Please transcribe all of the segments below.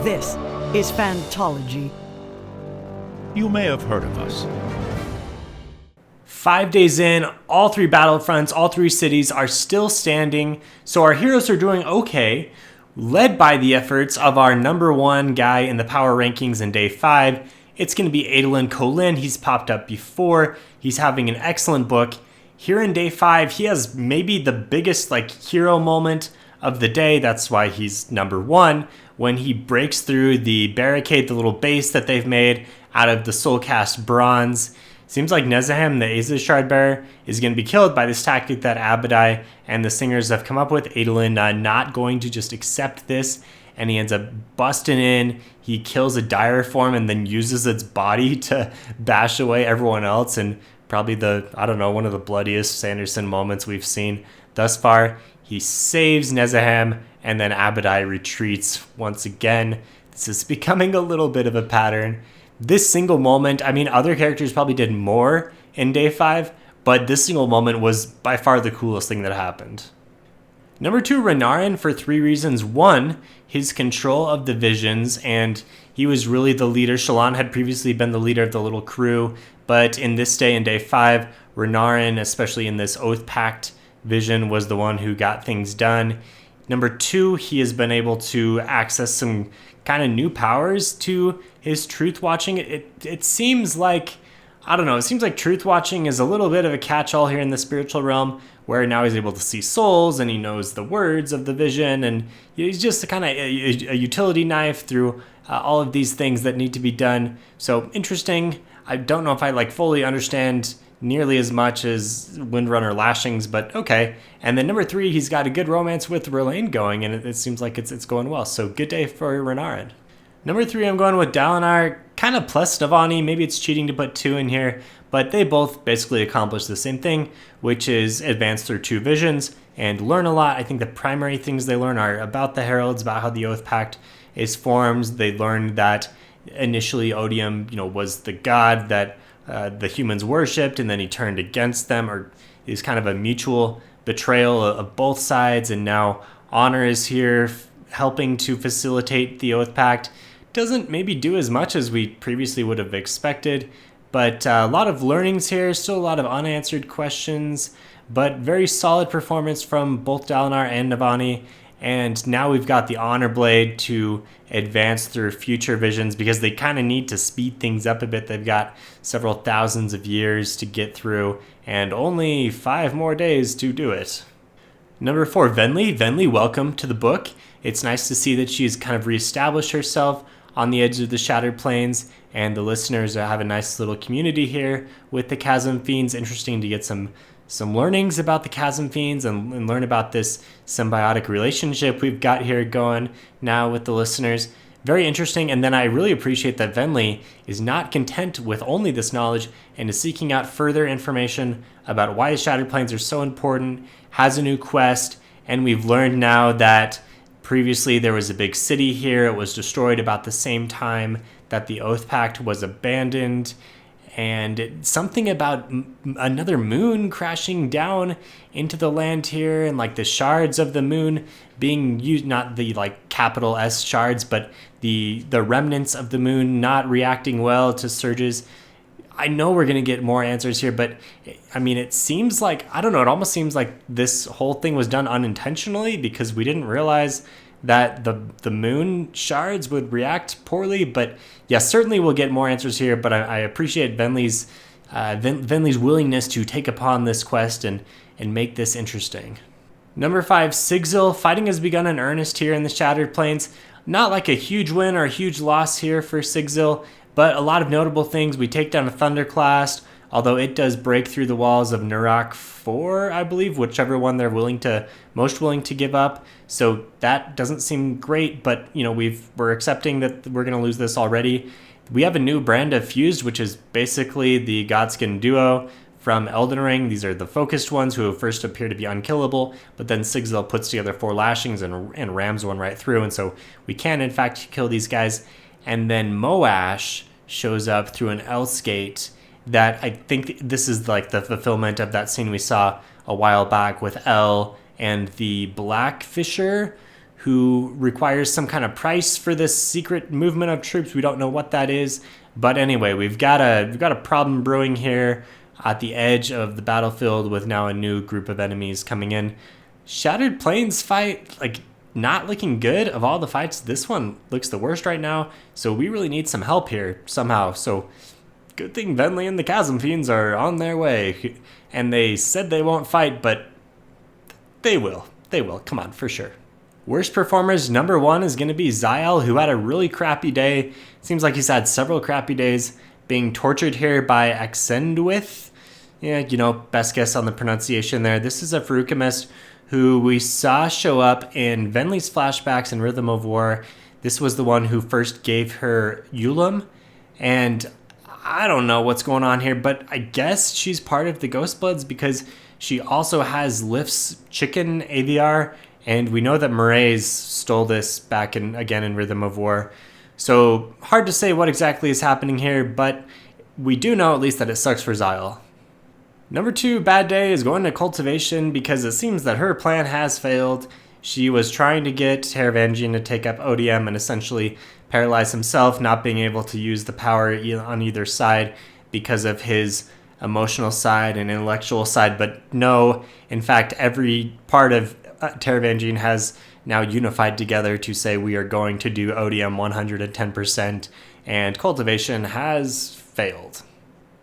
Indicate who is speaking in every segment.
Speaker 1: This is Fantology.
Speaker 2: You may have heard of us.
Speaker 3: 5 days in, all three battlefronts, all three cities are still standing, so our heroes are doing okay, led by the efforts of our number one guy in the power rankings in day 5. It's going to be Adolin Kholin. He's popped up before. He's having an excellent book. Here in day 5, he has maybe the biggest hero moment of the day. That's why he's number one, when he breaks through the barricade, the little base that they've made out of the Soulcast bronze. Seems like Nezahim, the Aziz Shardbearer, is going to be killed by this tactic that Abadai and the Singers have come up with. Adolin not going to just accept this, and he ends up busting in. He kills a dire form and then uses its body to bash away everyone else, and probably one of the bloodiest Sanderson moments we've seen thus far. He saves Nezahim, and then Abadai retreats once again. This is becoming a little bit of a pattern. This single moment, other characters probably did more in day 5, but this single moment was by far the coolest thing that happened. Number 2, Renarin, for 3 reasons. 1, his control of the visions, and he was really the leader. Shallan had previously been the leader of the little crew, but in this day, in day 5, Renarin, especially in this Oath Pact vision, was the one who got things done. Number 2, he has been able to access some kind of new powers to his truth watching. It seems like, it seems like truth watching is a little bit of a catch-all here in the spiritual realm, where now he's able to see souls and he knows the words of the vision, and he's just a utility knife through all of these things that need to be done. So interesting. I don't know if I fully understand nearly as much as Windrunner Lashings, but okay. And then number 3, he's got a good romance with Rlain going, and it seems like it's going well. So good day for Renarin. Number 3, I'm going with Dalinar, kind of plus Navani. Maybe it's cheating to put 2 in here, but they both basically accomplish the same thing, which is advance through 2 visions and learn a lot. I think the primary things they learn are about the Heralds, about how the Oath Pact is formed. They learned that initially Odium, was the god that the humans worshipped, and then he turned against them, or is kind of a mutual betrayal of both sides, and now Honor is here helping to facilitate the Oath Pact. Doesn't maybe do as much as we previously would have expected, but a lot of learnings here, still a lot of unanswered questions, but very solid performance from both Dalinar and Navani. And now we've got the Honor Blade to advance through future visions, because they kind of need to speed things up a bit. They've got several thousands of years to get through and only 5 more days to do it. Number 4, Venli. Venli, welcome to the book. It's nice to see that she's kind of reestablished herself on the edge of the Shattered Plains, and the listeners have a nice little community here with the Chasm Fiends. Interesting to get some learnings about the Chasm Fiends and learn about this symbiotic relationship we've got here going now with the listeners. Very interesting. And then I really appreciate that Venli is not content with only this knowledge and is seeking out further information about why the Shattered Plains are so important, has a new quest, and we've learned now that previously there was a big city here. It was destroyed about the same time that the Oath Pact was abandoned. And something about another moon crashing down into the land here, and the shards of the moon being used, not the capital S shards, but the remnants of the moon not reacting well to surges. I know we're going to get more answers here, but it seems like, it almost seems like this whole thing was done unintentionally, because we didn't realize that the moon shards would react poorly. But yes, certainly we'll get more answers here, but I appreciate Venli's willingness to take upon this quest and make this interesting. Number 5, Sigzil. Fighting has begun in earnest here in the Shattered Plains. Not like a huge win or a huge loss here for Sigzil, but a lot of notable things. We take down a Thunderclast, although it does break through the walls of Narak 4, I believe, whichever one they're most willing to give up. So that doesn't seem great, but we're accepting that we're going to lose this already. We have a new brand of Fused, which is basically the Godskin duo from Elden Ring. These are the focused ones who first appear to be unkillable, but then Sigzil puts together 4 lashings and rams one right through, and so we can in fact kill these guys. And then Moash shows up through an Else Gate that I think this is the fulfillment of that scene we saw a while back with El and the Black Fisher, who requires some kind of price for this secret movement of troops. We don't know what that is. But anyway, we've got a problem brewing here at the edge of the battlefield with now a new group of enemies coming in. Shattered Plains fight, like, not looking good. Of all the fights, this one looks the worst right now. So we really need some help here somehow. So good thing Venli and the Chasm Fiends are on their way. And they said they won't fight, but they will. They will. Come on, for sure. Worst performers, number 1 is going to be Zael, who had a really crappy day. Seems like he's had several crappy days, being tortured here by Axenduith. Yeah, best guess on the pronunciation there. This is a Feruchemist who we saw show up in Venli's flashbacks in Rhythm of War. This was the one who first gave her Ulam, and I don't know what's going on here, but I guess she's part of the Ghostbloods because she also has Lift's chicken AVR, and we know that Mraize stole this back again in Rhythm of War. So hard to say what exactly is happening here, but we do know at least that it sucks for Zael. Number 2 bad day is going to Cultivation because it seems that her plan has failed. She was trying to get Taravangian to take up ODM and essentially paralyze himself, not being able to use the power on either side because of his emotional side and intellectual side. But no, in fact, every part of Taravangian has now unified together to say we are going to do ODM 110%, and Cultivation has failed.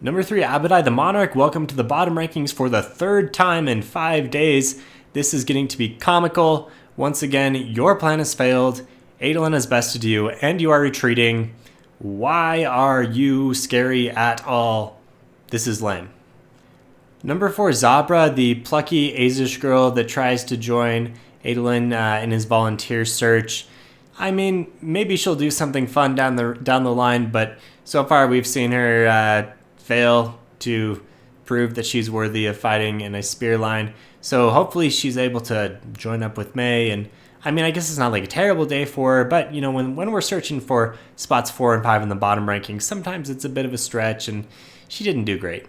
Speaker 3: Number 3, Abadai the Monarch. Welcome to the bottom rankings for the 3rd time in 5 days. This is getting to be comical. Once again, your plan has failed. Adolin has bested you, and you are retreating. Why are you scary at all? This is lame. Number 4, Zabra, the plucky Azish girl that tries to join Adolin in his volunteer search. I mean, maybe she'll do something fun down the line, but so far we've seen her fail to prove that she's worthy of fighting in a spear line. So hopefully she's able to join up with May. And I mean, I guess it's not like a terrible day for her, but when we're searching for spots 4 and 5 in the bottom rankings, sometimes it's a bit of a stretch, and she didn't do great.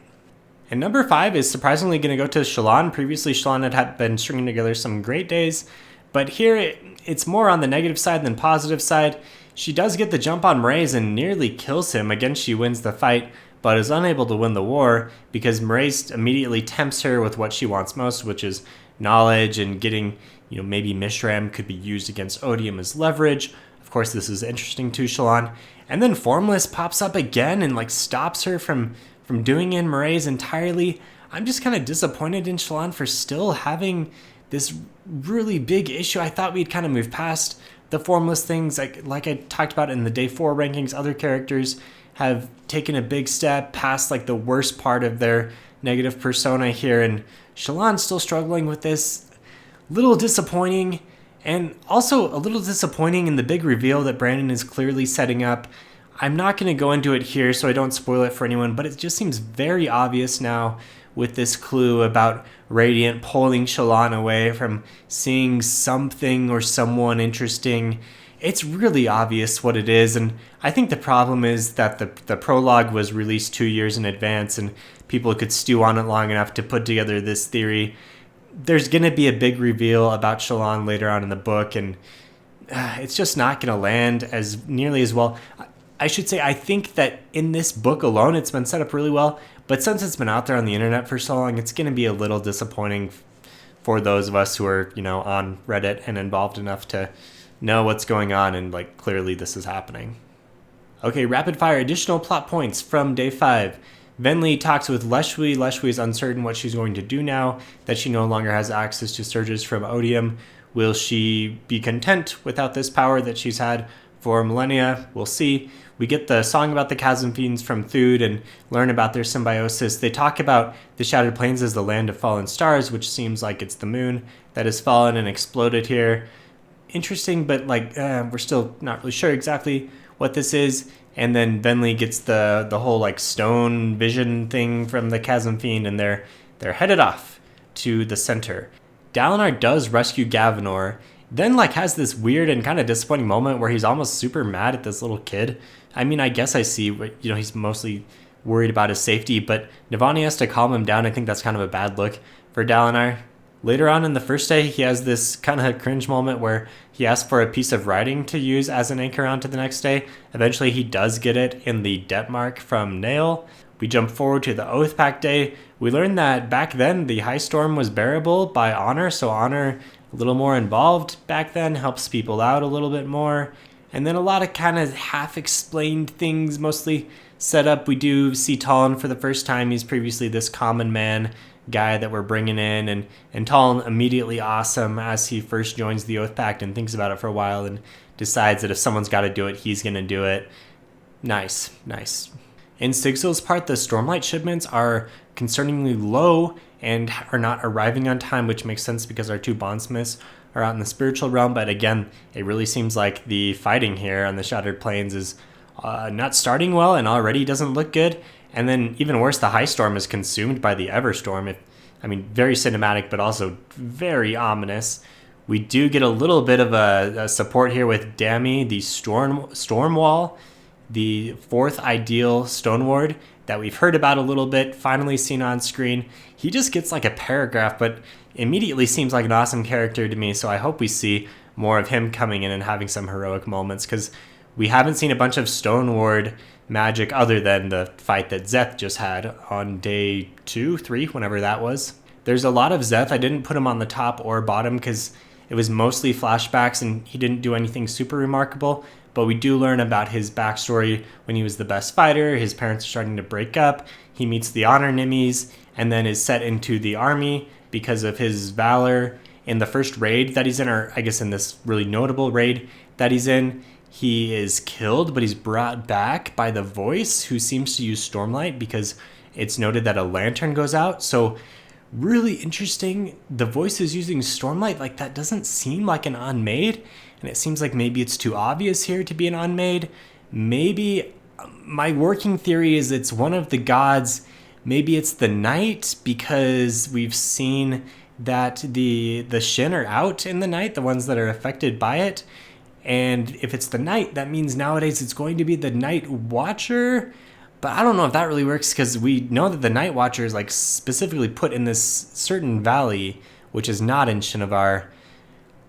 Speaker 3: And number 5 is surprisingly going to go to Shallan. Previously, Shallan had been stringing together some great days, but here it's more on the negative side than positive side. She does get the jump on Mraize and nearly kills him. Again, she wins the fight, but is unable to win the war because Mraize immediately tempts her with what she wants most, which is knowledge and getting, maybe Mishram could be used against Odium as leverage. Of course, this is interesting to Shallan. And then Formless pops up again and stops her from doing in Mraize entirely. I'm just kind of disappointed in Shallan for still having this really big issue. I thought we'd kind of move past the Formless things. Like I talked about in the day 4 rankings, other characters have taken a big step past the worst part of their negative persona here, and Shallan's still struggling with this. Little disappointing, and also a little disappointing in the big reveal that Brandon is clearly setting up. I'm not going to go into it here so I don't spoil it for anyone, but it just seems very obvious now with this clue about Radiant pulling Shallan away from seeing something or someone interesting. It's really obvious what it is, and I think the problem is that the prologue was released 2 years in advance and people could stew on it long enough to put together this theory. There's going to be a big reveal about Shallan later on in the book, and it's just not going to land as nearly as well. I should say, I think that in this book alone, it's been set up really well, but since it's been out there on the internet for so long, it's going to be a little disappointing for those of us who are, on Reddit and involved enough to know what's going on, and clearly this is happening. Okay, rapid fire additional plot points from day 5. Venli talks with Leshwi. Leshwi is uncertain what she's going to do now that she no longer has access to surges from Odium. Will she be content without this power that she's had for millennia? We'll see. We get the song about the Chasm Fiends from Thud and learn about their symbiosis. They talk about the Shattered Plains as the land of fallen stars, which seems like it's the moon that has fallen and exploded here. Interesting, but we're still not really sure exactly what this is. And then Venli gets the whole stone vision thing from the Chasm Fiend, and they're headed off to the center. Dalinar does rescue Gavinor, then has this weird and kind of disappointing moment where he's almost super mad at this little kid. I mean, I guess I see what, he's mostly worried about his safety, but Navani has to calm him down. I think that's kind of a bad look for Dalinar. Later on in the first day, he has this kind of cringe moment where he asks for a piece of writing to use as an anchor on to the next day. Eventually, he does get it in the debt mark from Nail. We jump forward to the Oath Pact day. We learn that back then, the High Storm was bearable by Honor, so Honor, a little more involved back then, helps people out a little bit more. And then a lot of kind of half-explained things, mostly set up. We do see Talon for the first time. He's previously this common man guy that we're bringing in, and Talon immediately awesome as he first joins the Oath Pact and thinks about it for a while and decides that if someone's got to do it, he's going to do it. Nice. In Sigzil's part, the Stormlight shipments are concerningly low and are not arriving on time, which makes sense because our 2 bondsmiths are out in the spiritual realm. But again, it really seems like the fighting here on the Shattered Plains is not starting well and already doesn't look good. And then even worse, the High Storm is consumed by the Everstorm. Very cinematic, but also very ominous. We do get a little bit of a support here with Dami, the Storm Wall, the 4th ideal Stone Ward that we've heard about a little bit, finally seen on screen. He just gets like a paragraph, but immediately seems like an awesome character to me, so I hope we see more of him coming in and having some heroic moments, because we haven't seen a bunch of Stone Ward magic other than the fight that Szeth just had on day 2, 3, whenever that was. There's a lot of Szeth. I didn't put him on the top or bottom because it was mostly flashbacks and he didn't do anything super remarkable, but we do learn about his backstory when he was the best fighter. His parents are starting to break up. He meets the Honor Nimmies and then is set into the army because of his valor. In the first raid that he's in, or I guess in this really notable raid that he's in, he is killed, but he's brought back by the Voice, who seems to use Stormlight because it's noted that a lantern goes out. So really interesting. The Voice is using Stormlight. Like, that doesn't seem like an unmade, and it seems like maybe it's too obvious here to be an unmade. Maybe my working theory is it's one of the gods. Maybe it's the night, because we've seen that the Shin are out in the night, the ones that are affected by it. And if it's the night, that means nowadays it's going to be the Night Watcher. But I don't know if that really works, because we know that the Night Watcher is like specifically put in this certain valley, which is not in Shinovar.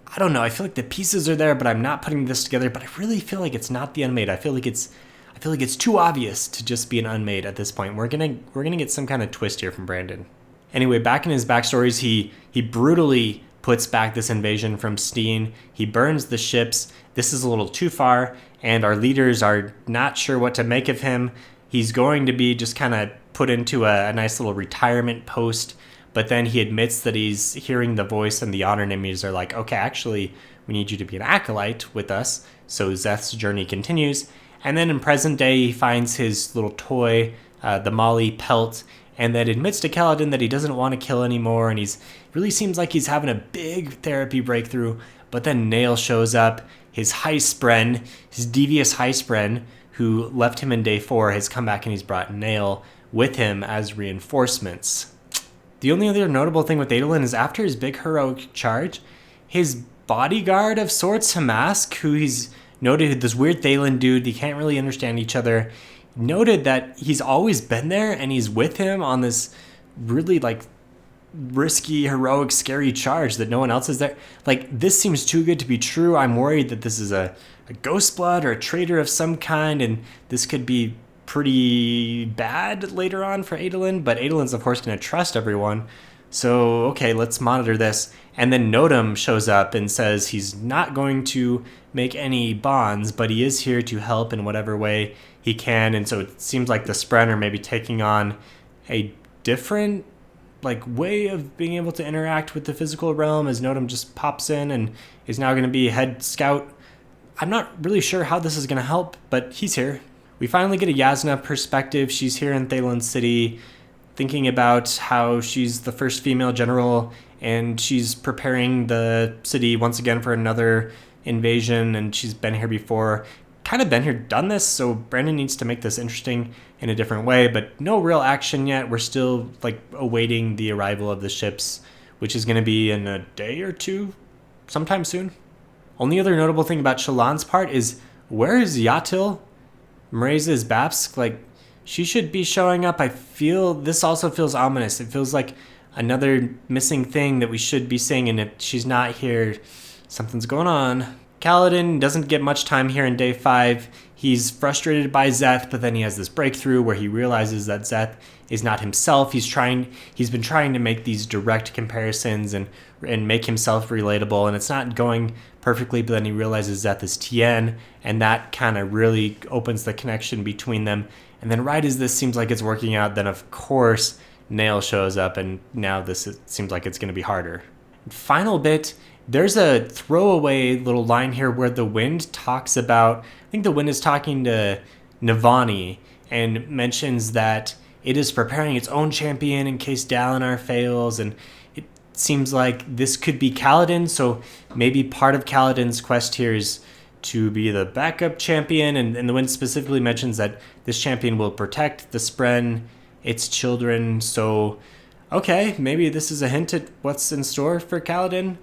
Speaker 3: I don't know. I feel like the pieces are there, but I'm not putting this together. But I really feel like it's not the unmade. I feel like it's too obvious to just be an unmade at this point. We're gonna get some kind of twist here from Brandon. Anyway, back in his backstories, he brutally puts back this invasion from Steen. He burns the ships. This is a little too far, and our leaders are not sure what to make of him. He's going to be just kind of put into a nice little retirement post, but then he admits that he's hearing the Voice, and the Honor Nimmies are like, okay, actually, we need you to be an acolyte with us. So Szeth's journey continues, and then in present day, he finds his little toy, the Molly pelt, and then admits to Kaladin that he doesn't want to kill anymore, and really seems like he's having a big therapy breakthrough. But then Nail shows up, his Heispren, his devious Heispren, who left him in day 4, has come back and he's brought Nail with him as reinforcements. The only other notable thing with Adolin is after his big heroic charge, his bodyguard of sorts, Hamask, who he's noted, this weird Thaylen dude, they can't really understand each other, noted that he's always been there and he's with him on this really like risky, heroic, scary charge that no one else is there. Like, this seems too good to be true. I'm worried that this is a ghost blood or a traitor of some kind, and this could be pretty bad later on for Adolin, but Adolin's of course going to trust everyone. So, okay, let's monitor this. And then Nodum shows up and says he's not going to make any bonds, but he is here to help in whatever way he can. And so it seems like the Spren are maybe taking on a different way of being able to interact with the physical realm, as Nodum just pops in and is now going to be head scout. I'm not really sure how this is going to help, but he's here. We finally get a Yasna perspective. She's here in Thaylen City, thinking about how she's the first female general, and she's preparing the city once again for another invasion, and she's been here before. Kind of been here, done this, so Brandon needs to make this interesting in a different way, but no real action yet. We're still awaiting the arrival of the ships, which is going to be in a day or two, sometime soon. Only other notable thing about Shallan's part is, where is Yatil? Mraize's Bapsk, she should be showing up. I feel this also feels ominous. It feels like another missing thing that we should be seeing, and if she's not here, something's going on. Kaladin doesn't get much time here in day 5. He's frustrated by Szeth, but then he has this breakthrough where he realizes that Szeth is not himself. He's been trying to make these direct comparisons and make himself relatable, and it's not going perfectly, but then he realizes Szeth is Tien, and that kind of really opens the connection between them. And then right as this seems like it's working out, then of course Nail shows up, and now it seems like it's going to be harder. Final bit, there's a throwaway little line here where the Wind talks about, I think the Wind is talking to Navani and mentions that it is preparing its own champion in case Dalinar fails, and it seems like this could be Kaladin, so maybe part of Kaladin's quest here is to be the backup champion, and the Wind specifically mentions that this champion will protect the Spren, its children, so okay, maybe this is a hint at what's in store for Kaladin.